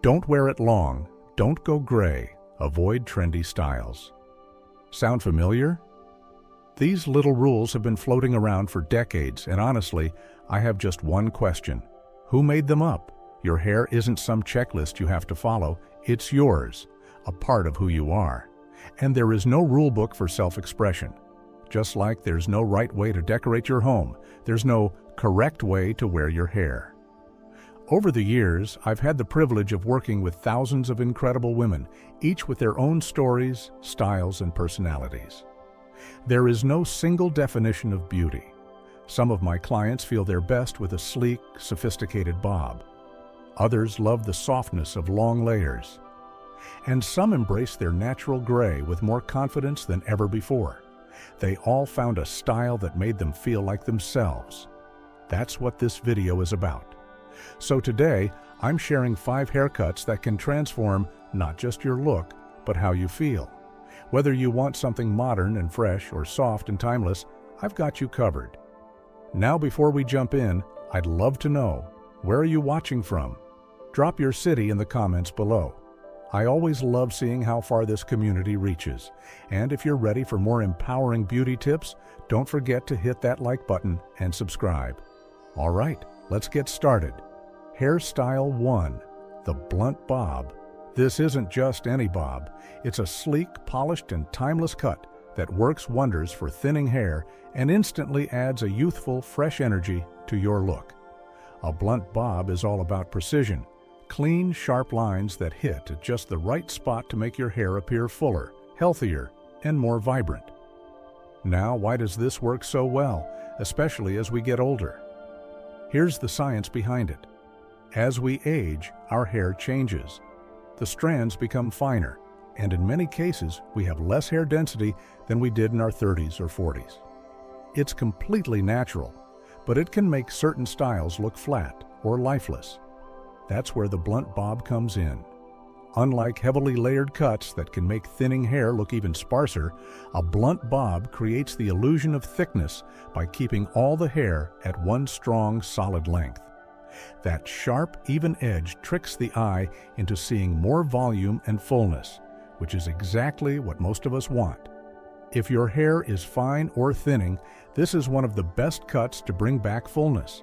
Don't wear it long, don't go gray, avoid trendy styles. Sound familiar? These little rules have been floating around for decades, and honestly, I have just one question. Who made them up? Your hair isn't some checklist you have to follow, it's yours, a part of who you are. And there is no rule book for self-expression. Just like there's no right way to decorate your home, there's no correct way to wear your hair. Over the years, I've had the privilege of working with thousands of incredible women, each with their own stories, styles, and personalities. There is no single definition of beauty. Some of my clients feel their best with a sleek, sophisticated bob. Others love the softness of long layers. And some embrace their natural gray with more confidence than ever before. They all found a style that made them feel like themselves. That's what this video is about. So today, I'm sharing 5 haircuts that can transform not just your look, but how you feel. Whether you want something modern and fresh or soft and timeless, I've got you covered. Now before we jump in, I'd love to know, where are you watching from? Drop your city in the comments below. I always love seeing how far this community reaches. And if you're ready for more empowering beauty tips, don't forget to hit that like button and subscribe. All right, let's get started. Hairstyle 1, the blunt bob. This isn't just any bob. It's a sleek, polished, and timeless cut that works wonders for thinning hair and instantly adds a youthful, fresh energy to your look. A blunt bob is all about precision. Clean, sharp lines that hit at just the right spot to make your hair appear fuller, healthier, and more vibrant. Now, why does this work so well, especially as we get older? Here's the science behind it. As we age, our hair changes. The strands become finer, and in many cases, we have less hair density than we did in our 30s or 40s. It's completely natural, but it can make certain styles look flat or lifeless. That's where the blunt bob comes in. Unlike heavily layered cuts that can make thinning hair look even sparser, a blunt bob creates the illusion of thickness by keeping all the hair at one strong, solid length. That sharp, even edge tricks the eye into seeing more volume and fullness, which is exactly what most of us want. If your hair is fine or thinning, this is one of the best cuts to bring back fullness.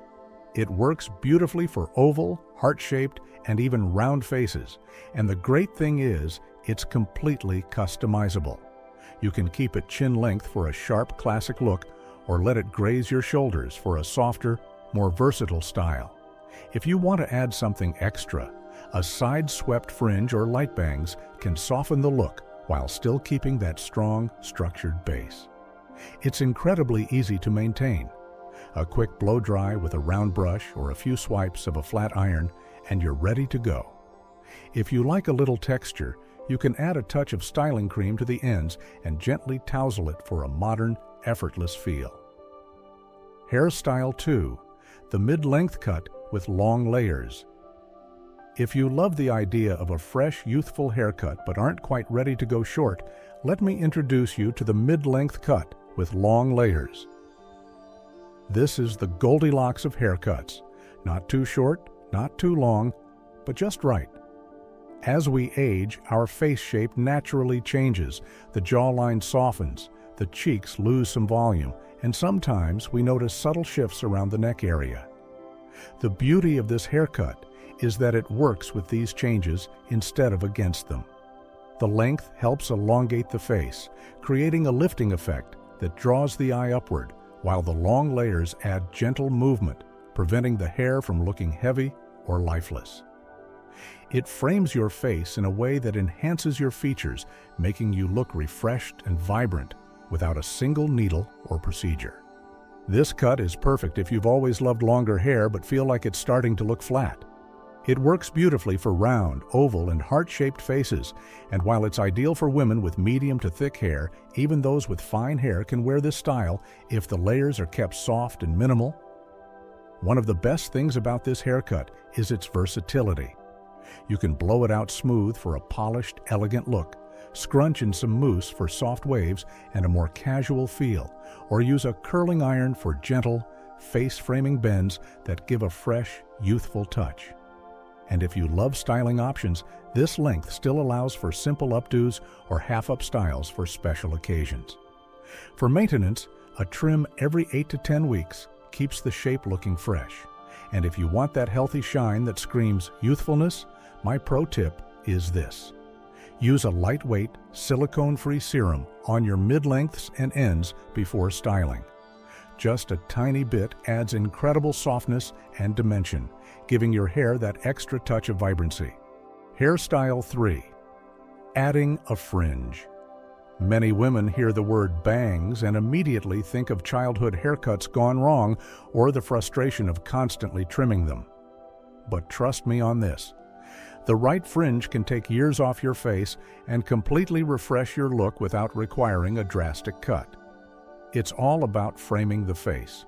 It works beautifully for oval, heart-shaped, and even round faces. And the great thing is, it's completely customizable. You can keep it chin length for a sharp, classic look, or let it graze your shoulders for a softer, more versatile style. If you want to add something extra, a side-swept fringe or light bangs can soften the look while still keeping that strong, structured base. It's incredibly easy to maintain. A quick blow dry with a round brush or a few swipes of a flat iron, and you're ready to go. If you like a little texture, you can add a touch of styling cream to the ends and gently tousle it for a modern, effortless feel. Hairstyle 2, the mid-length cut with long layers. If you love the idea of a fresh, youthful haircut but aren't quite ready to go short, let me introduce you to the mid-length cut with long layers. This is the Goldilocks of haircuts. Not too short, not too long, but just right. As we age, our face shape naturally changes, the jawline softens, the cheeks lose some volume, and sometimes we notice subtle shifts around the neck area. The beauty of this haircut is that it works with these changes instead of against them. The length helps elongate the face, creating a lifting effect that draws the eye upward, while the long layers add gentle movement, preventing the hair from looking heavy or lifeless. It frames your face in a way that enhances your features, making you look refreshed and vibrant without a single needle or procedure. This cut is perfect if you've always loved longer hair but feel like it's starting to look flat. It works beautifully for round, oval, and heart-shaped faces, and while it's ideal for women with medium to thick hair, even those with fine hair can wear this style if the layers are kept soft and minimal. One of the best things about this haircut is its versatility. You can blow it out smooth for a polished, elegant look, scrunch in some mousse for soft waves and a more casual feel, or use a curling iron for gentle, face-framing bends that give a fresh, youthful touch. And if you love styling options, this length still allows for simple updos or half-up styles for special occasions. For maintenance, a trim every 8 to 10 weeks keeps the shape looking fresh. And if you want that healthy shine that screams youthfulness, my pro tip is this. Use a lightweight, silicone-free serum on your mid-lengths and ends before styling. Just a tiny bit adds incredible softness and dimension, giving your hair that extra touch of vibrancy. Hairstyle 3. Adding a fringe. Many women hear the word bangs and immediately think of childhood haircuts gone wrong or the frustration of constantly trimming them. But trust me on this. The right fringe can take years off your face and completely refresh your look without requiring a drastic cut. It's all about framing the face.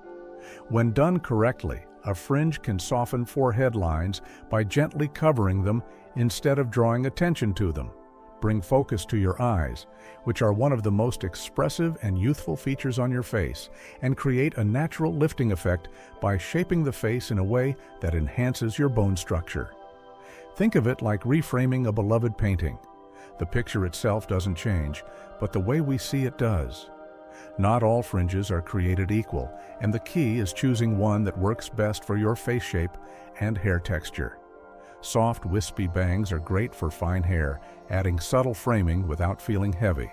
When done correctly, a fringe can soften forehead lines by gently covering them instead of drawing attention to them. Bring focus to your eyes, which are one of the most expressive and youthful features on your face, and create a natural lifting effect by shaping the face in a way that enhances your bone structure. Think of it like reframing a beloved painting. The picture itself doesn't change, but the way we see it does. Not all fringes are created equal, and the key is choosing one that works best for your face shape and hair texture. Soft, wispy bangs are great for fine hair, adding subtle framing without feeling heavy.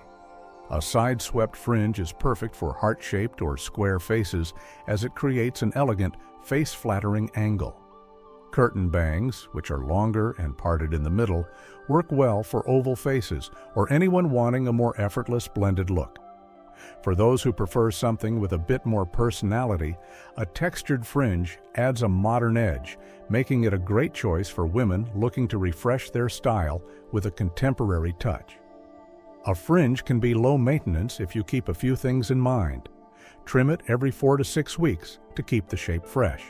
A side-swept fringe is perfect for heart-shaped or square faces, as it creates an elegant, face-flattering angle. Curtain bangs, which are longer and parted in the middle, work well for oval faces or anyone wanting a more effortless blended look. For those who prefer something with a bit more personality, a textured fringe adds a modern edge, making it a great choice for women looking to refresh their style with a contemporary touch. A fringe can be low maintenance if you keep a few things in mind. Trim it every 4 to 6 weeks to keep the shape fresh.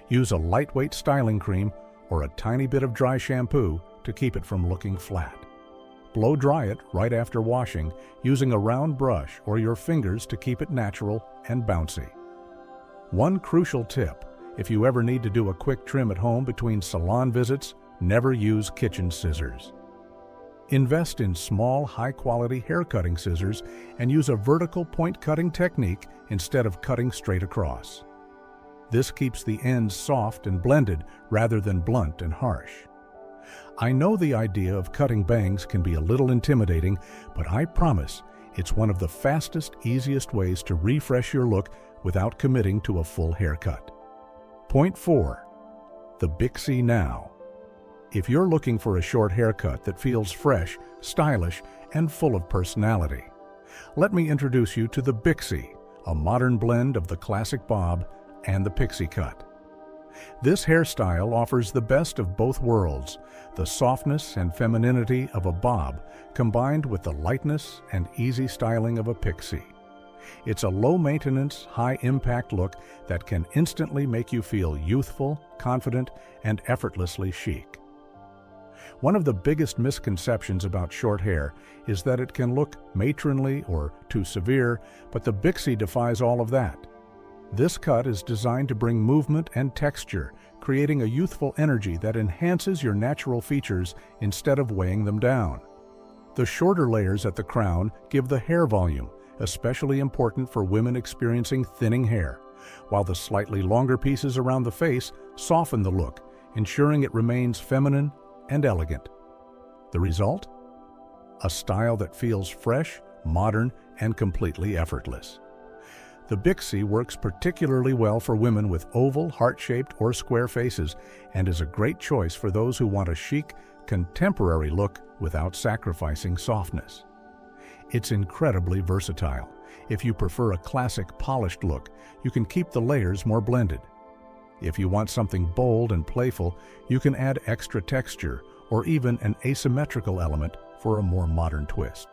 Use a lightweight styling cream or a tiny bit of dry shampoo to keep it from looking flat. Blow dry it right after washing using a round brush or your fingers to keep it natural and bouncy. One crucial tip: if you ever need to do a quick trim at home between salon visits, never use kitchen scissors. Invest in small, high-quality hair cutting scissors and use a vertical point cutting technique instead of cutting straight across. This keeps the ends soft and blended rather than blunt and harsh. I know the idea of cutting bangs can be a little intimidating, but I promise it's one of the fastest, easiest ways to refresh your look without committing to a full haircut. Point 4. The bixie now. If you're looking for a short haircut that feels fresh, stylish, and full of personality, let me introduce you to the bixie, a modern blend of the classic bob and the pixie cut. This hairstyle offers the best of both worlds, the softness and femininity of a bob combined with the lightness and easy styling of a pixie. It's a low-maintenance, high-impact look that can instantly make you feel youthful, confident, and effortlessly chic. One of the biggest misconceptions about short hair is that it can look matronly or too severe, but the bixie defies all of that. This cut is designed to bring movement and texture, creating a youthful energy that enhances your natural features instead of weighing them down. The shorter layers at the crown give the hair volume, especially important for women experiencing thinning hair, while the slightly longer pieces around the face soften the look, ensuring it remains feminine and elegant. The result? A style that feels fresh, modern, and completely effortless. The bixie works particularly well for women with oval, heart-shaped, or square faces and is a great choice for those who want a chic, contemporary look without sacrificing softness. It's incredibly versatile. If you prefer a classic, polished look, you can keep the layers more blended. If you want something bold and playful, you can add extra texture or even an asymmetrical element for a more modern twist.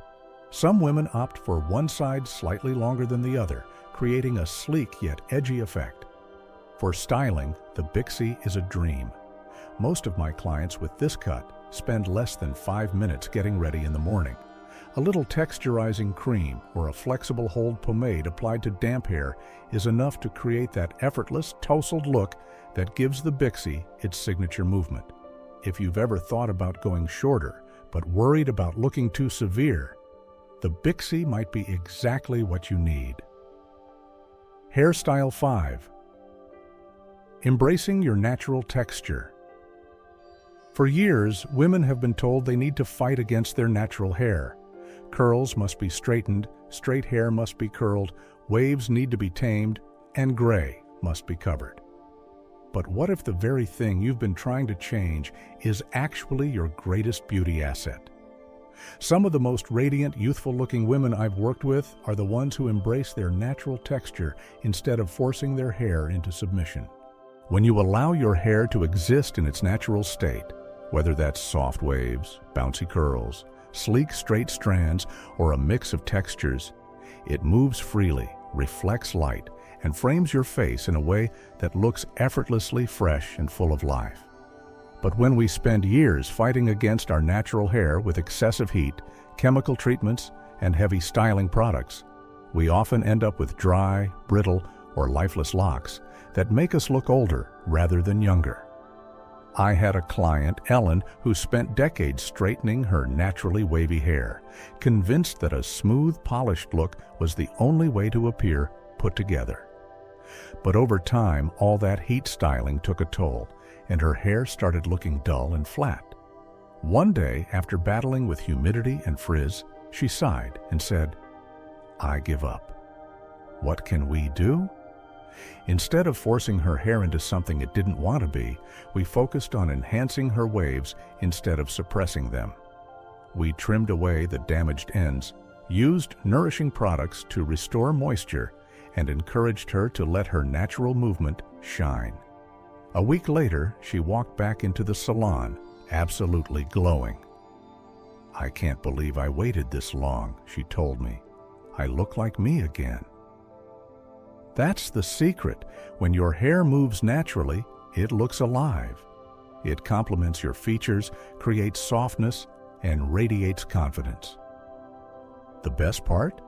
Some women opt for one side slightly longer than the other, creating a sleek yet edgy effect. For styling, the bixie is a dream. Most of my clients with this cut spend less than 5 minutes getting ready in the morning. A little texturizing cream or a flexible hold pomade applied to damp hair is enough to create that effortless, tousled look that gives the bixie its signature movement. If you've ever thought about going shorter, but worried about looking too severe, the bixie might be exactly what you need. Hairstyle 5. Embracing your natural texture. For years, women have been told they need to fight against their natural hair. Curls must be straightened, straight hair must be curled, waves need to be tamed, and gray must be covered. But what if the very thing you've been trying to change is actually your greatest beauty asset? Some of the most radiant, youthful-looking women I've worked with are the ones who embrace their natural texture instead of forcing their hair into submission. When you allow your hair to exist in its natural state, whether that's soft waves, bouncy curls, sleek straight strands, or a mix of textures, it moves freely, reflects light, and frames your face in a way that looks effortlessly fresh and full of life. But when we spend years fighting against our natural hair with excessive heat, chemical treatments, and heavy styling products, we often end up with dry, brittle, or lifeless locks that make us look older rather than younger. I had a client, Ellen, who spent decades straightening her naturally wavy hair, convinced that a smooth, polished look was the only way to appear put together. But over time, all that heat styling took a toll, and her hair started looking dull and flat. One day, after battling with humidity and frizz, she sighed and said, "I give up." What can we do? Instead of forcing her hair into something it didn't want to be, we focused on enhancing her waves instead of suppressing them. We trimmed away the damaged ends, used nourishing products to restore moisture, and encouraged her to let her natural movement shine. A week later, she walked back into the salon, absolutely glowing. "I can't believe I waited this long," she told me. "I look like me again." That's the secret. When your hair moves naturally, it looks alive. It complements your features, creates softness, and radiates confidence. The best part?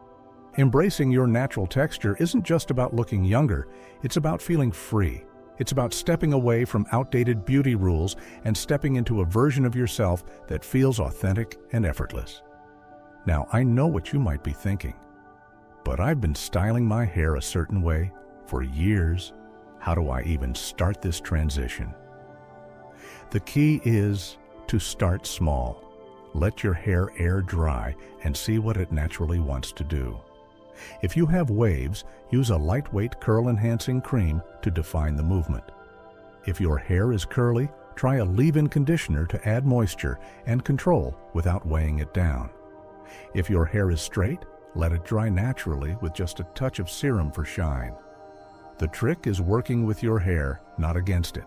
Embracing your natural texture isn't just about looking younger, it's about feeling free. It's about stepping away from outdated beauty rules and stepping into a version of yourself that feels authentic and effortless. Now, I know what you might be thinking, but I've been styling my hair a certain way for years. How do I even start this transition? The key is to start small. Let your hair air dry and see what it naturally wants to do. If you have waves, use a lightweight curl-enhancing cream to define the movement. If your hair is curly, try a leave-in conditioner to add moisture and control without weighing it down. If your hair is straight, let it dry naturally with just a touch of serum for shine. The trick is working with your hair, not against it.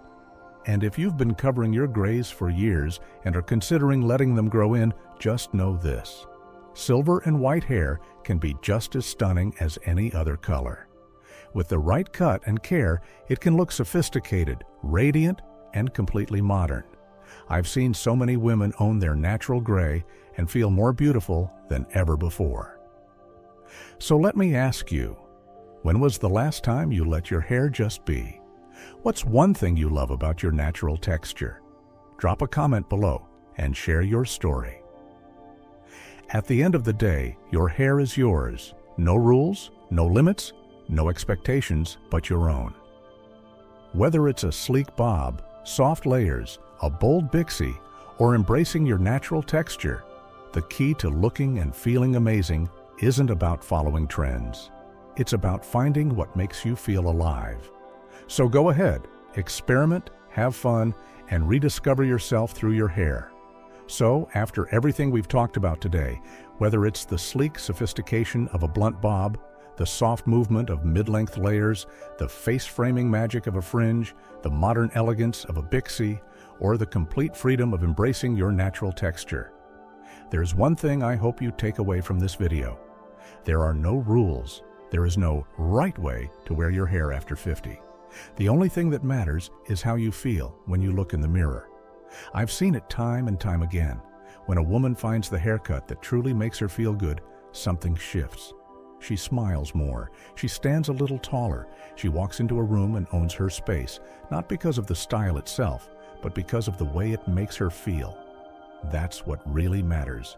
And if you've been covering your grays for years and are considering letting them grow in, just know this: silver and white hair can be just as stunning as any other color. With the right cut and care, it can look sophisticated, radiant, and completely modern. I've seen so many women own their natural gray and feel more beautiful than ever before. So let me ask you, when was the last time you let your hair just be? What's one thing you love about your natural texture? Drop a comment below and share your story. At the end of the day, your hair is yours. No rules, no limits, no expectations but your own. Whether it's a sleek bob, soft layers, a bold bixie, or embracing your natural texture, the key to looking and feeling amazing isn't about following trends. It's about finding what makes you feel alive. So go ahead, experiment, have fun, and rediscover yourself through your hair. So, after everything we've talked about today, whether it's the sleek sophistication of a blunt bob, the soft movement of mid-length layers, the face-framing magic of a fringe, the modern elegance of a bixie, or the complete freedom of embracing your natural texture, there's one thing I hope you take away from this video. There are no rules. There is no right way to wear your hair after 50. The only thing that matters is how you feel when you look in the mirror. I've seen it time and time again. When a woman finds the haircut that truly makes her feel good, something shifts. She smiles more. She stands a little taller. She walks into a room and owns her space, not because of the style itself, but because of the way it makes her feel. That's what really matters.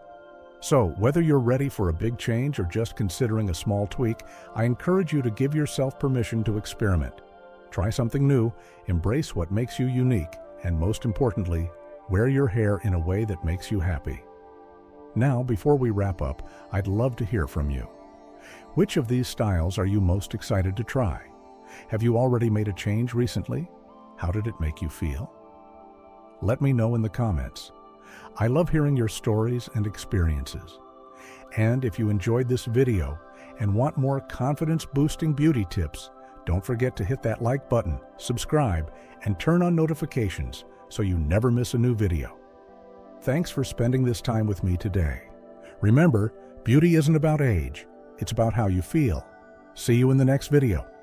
So, whether you're ready for a big change or just considering a small tweak, I encourage you to give yourself permission to experiment. Try something new, embrace what makes you unique, and most importantly, wear your hair in a way that makes you happy. Now, before we wrap up, I'd love to hear from you. Which of these styles are you most excited to try? Have you already made a change recently? How did it make you feel? Let me know in the comments. I love hearing your stories and experiences. And if you enjoyed this video and want more confidence-boosting beauty tips, don't forget to hit that like button, subscribe, and turn on notifications so you never miss a new video. Thanks for spending this time with me today. Remember, beauty isn't about age, it's about how you feel. See you in the next video.